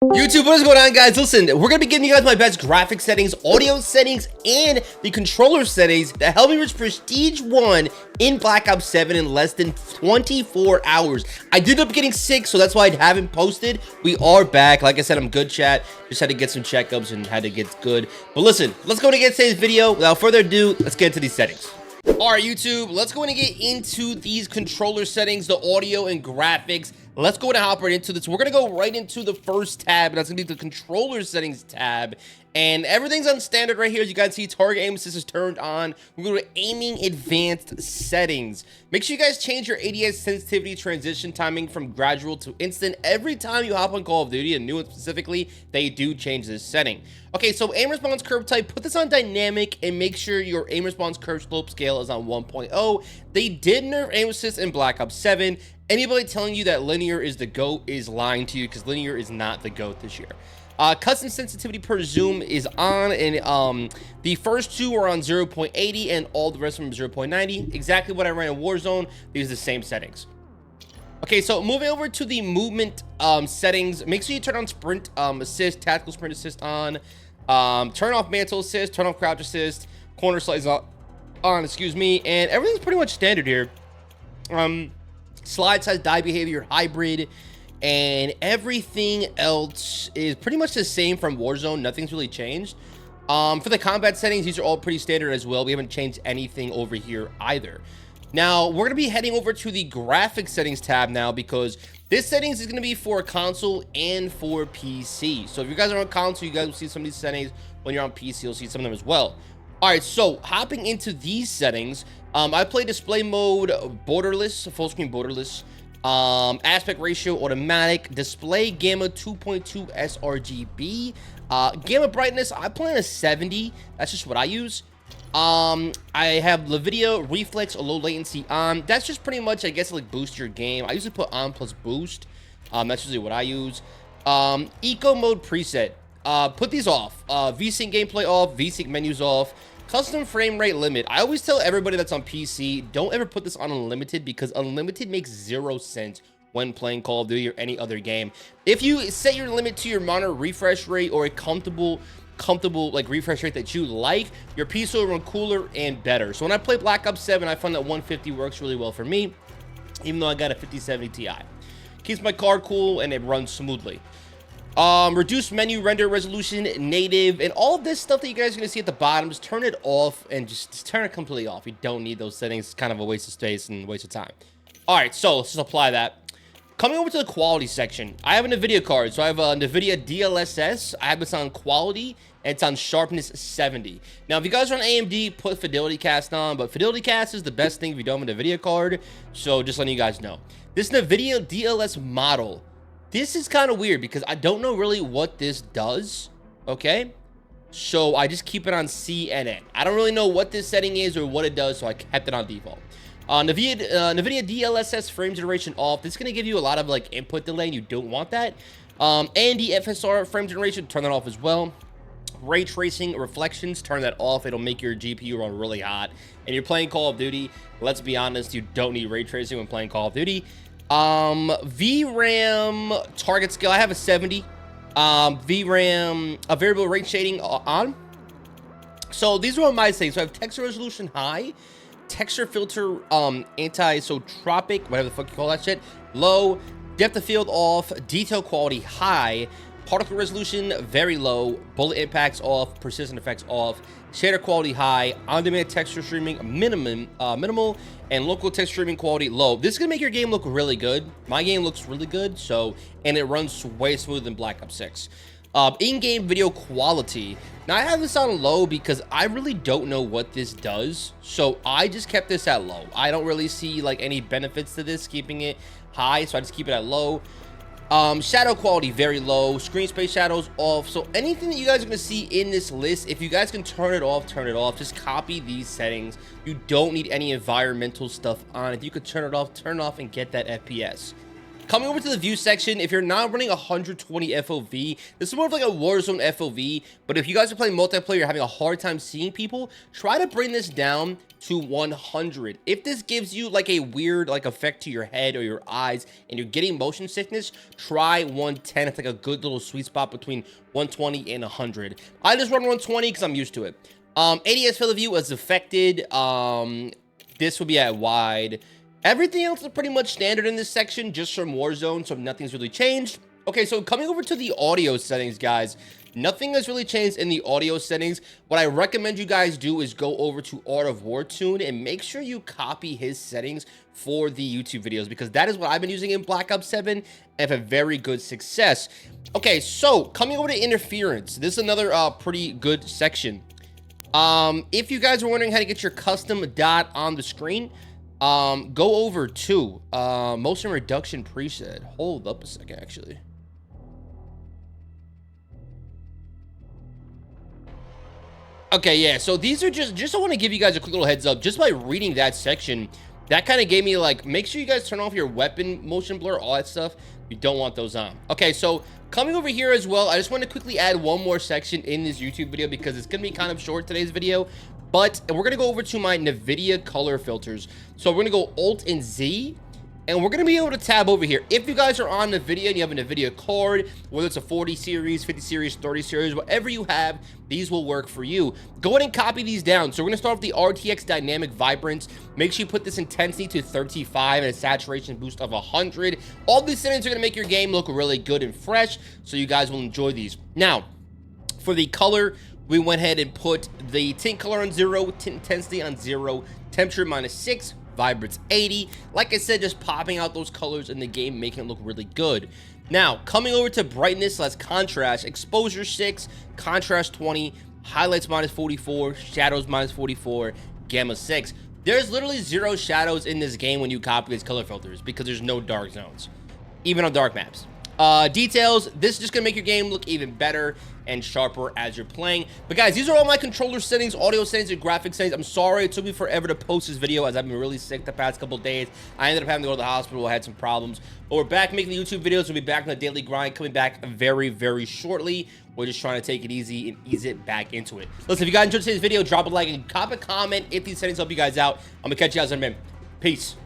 YouTube, what is going on, guys? Listen, we're gonna be giving you guys my best graphic settings, audio settings, and the controller settings that help me reach Prestige 1 in Black Ops 7 in less than 24 hours. I did end up getting sick, so that's why I haven't posted. We are back. Like I said, I'm good, chat. Just had to get some checkups and had to get good. But listen, let's go and get today's video. Without further ado, let's get into these settings. All right, YouTube, let's go and get into these controller settings, the audio and graphics. Let's go and hop right into this. We're going to go right into the first tab, and that's going to be the controller settings tab. And everything's on standard right here. As you guys see, target aim assist is turned on. We're going to aiming advanced settings. Make sure you guys change your ADS sensitivity transition timing from gradual to instant. Every time you hop on Call of Duty, a new one specifically, they do change this setting. Okay, so aim response curve type, put this on dynamic and make sure your aim response curve slope scale is on 1.0. They did nerf aim assist in Black Ops 7. Anybody telling you that linear is the GOAT is lying to you, because linear is not the GOAT this year. Custom sensitivity per zoom is on, and the first two are on 0.80 and all the rest of them 0.90. Exactly what I ran in Warzone. These are the same settings. Okay, so moving over to the movement settings, make sure you turn on sprint assist, tactical sprint assist on, turn off mantle assist, turn off crouch assist, corner slides on, excuse me, and everything's pretty much standard here. Slide size, die behavior, hybrid, and everything else is pretty much the same from Warzone. Nothing's really changed. For the combat settings, these are all pretty standard as well. We haven't changed anything over here either. Now, we're going to be heading over to the graphic settings tab now, because this settings is going to be for console and for PC. So if you guys are on console, you guys will see some of these settings. When you're on PC, you'll see some of them as well. All right, so hopping into these settings, I play display mode borderless, full screen borderless, aspect ratio automatic, display gamma 2.2 sRGB, gamma brightness, I play a 70. That's just what I use. I have NVIDIA reflex or low latency on. That's just pretty much, I guess, like boost your game. I usually put on plus boost. That's usually what I use. Eco mode preset. Put these off. VSync gameplay off, VSync menus off. Custom frame rate limit. I always tell everybody that's on PC, don't ever put this on unlimited, because unlimited makes 0 sense when playing Call of Duty or any other game. If you set your limit to your monitor refresh rate or a comfortable like refresh rate that you like, your PC will run cooler and better. So when I play Black Ops 7, I find that 150 works really well for me, even though I got a 5070 Ti. Keeps my card cool and it runs smoothly. Reduce menu render resolution, native, and all of this stuff that you guys are going to see at the bottom, just turn it off and just turn it completely off. You don't need those settings. It's kind of a waste of space and waste of time. All right, so let's just apply that. Coming over to the quality section, I have a NVIDIA card. So I have a NVIDIA DLSS. I have this on quality, and it's on sharpness 70. Now, if you guys are on AMD, put Fidelity Cast on, but Fidelity Cast is the best thing if you don't have a NVIDIA card. So just letting you guys know. This NVIDIA DLS model, this is kind of weird because I don't know really what this does, okay? So I just keep it on CNN. I don't really know what this setting is or what it does, so I kept it on default. NVIDIA DLSS frame generation off. This is going to give you a lot of like input delay, and you don't want that. And the FSR frame generation, turn that off as well. Ray tracing reflections, turn that off. It'll make your GPU run really hot. And you're playing Call of Duty, let's be honest, you don't need ray tracing when playing Call of Duty. VRAM target scale, I have a 70. VRAM, a variable rate shading on. So these are all my settings. So I have texture resolution high, texture filter anti-isotropic, whatever the fuck you call that shit, low, depth of field off, detail quality high, particle resolution very low, bullet impacts off, persistent effects off, shader quality high, on-demand texture streaming minimal, and local text streaming quality low. This is gonna make your game look really good. My game looks really good, so, and it runs way smoother than Black Ops 6. In-game video quality. Now I have this on low because I really don't know what this does, so I just kept this at low. I don't really see like any benefits to this keeping it high, so I just keep it at low. Shadow quality very low, screen space shadows off. So anything that you guys are gonna see in this list, if you guys can turn it off, turn it off. Just copy these settings. You don't need any environmental stuff on. If you could turn it off and get that FPS. coming over to the view section, if you're not running 120 FOV, this is more of like a Warzone FOV, but if you guys are playing multiplayer, you're having a hard time seeing people, try to bring this down to 100. If this gives you like a weird like effect to your head or your eyes and you're getting motion sickness, try 110. It's like a good little sweet spot between 120 and 100. I just run 120 because I'm used to it. ADS field of view is affected. This would be at wide. Everything else is pretty much standard in this section, just from Warzone, so nothing's really changed. Okay, so coming over to the audio settings, guys, nothing has really changed in the audio settings. What I recommend you guys do is go over to Art of War Tune and make sure you copy his settings for the YouTube videos, because that is what I've been using in Black Ops 7 and have a very good success. Okay, so coming over to interference, this is another pretty good section. If you guys are wondering how to get your custom dot on the screen, go over to motion reduction preset. Hold up a second, actually. Okay, yeah, so these are just I want to give you guys a quick little heads up. Just by reading that section, that kind of gave me like, make sure you guys turn off your weapon motion blur, all that stuff. You don't want those on. Okay, so coming over here as well, I just want to quickly add one more section in this YouTube video because it's going to be kind of short, today's video. But we're going to go over to my NVIDIA color filters. So we're going to go Alt and Z, and we're going to be able to tab over here. If you guys are on NVIDIA and you have a NVIDIA card, whether it's a 40 series, 50 series, 30 series, whatever you have, these will work for you. Go ahead and copy these down. So we're going to start with the RTX Dynamic Vibrance. Make sure you put this intensity to 35 and a saturation boost of 100. All these settings are going to make your game look really good and fresh, so you guys will enjoy these. Now, for the color, we went ahead and put the tint color on 0, tint intensity on 0, temperature -6, vibrance 80. Like I said, just popping out those colors in the game, making it look really good. Now, coming over to brightness, let's contrast. Exposure 6, contrast 20, highlights -44, shadows -44, gamma 6. There's literally 0 shadows in this game when you copy these color filters because there's no dark zones, even on dark maps. Details, this is just gonna make your game look even better and sharper as you're playing. But guys, these are all my controller settings, audio settings, and graphic settings. I'm sorry it took me forever to post this video as I've been really sick the past couple days. I ended up having to go to the hospital. I had some problems, but we're back making the YouTube videos. We'll be back on the daily grind, coming back very, very shortly. We're just trying to take it easy and ease it back into it. Listen, if you guys enjoyed today's video, drop a like and comment if these settings help you guys out. I'm gonna catch you guys in a minute. Peace.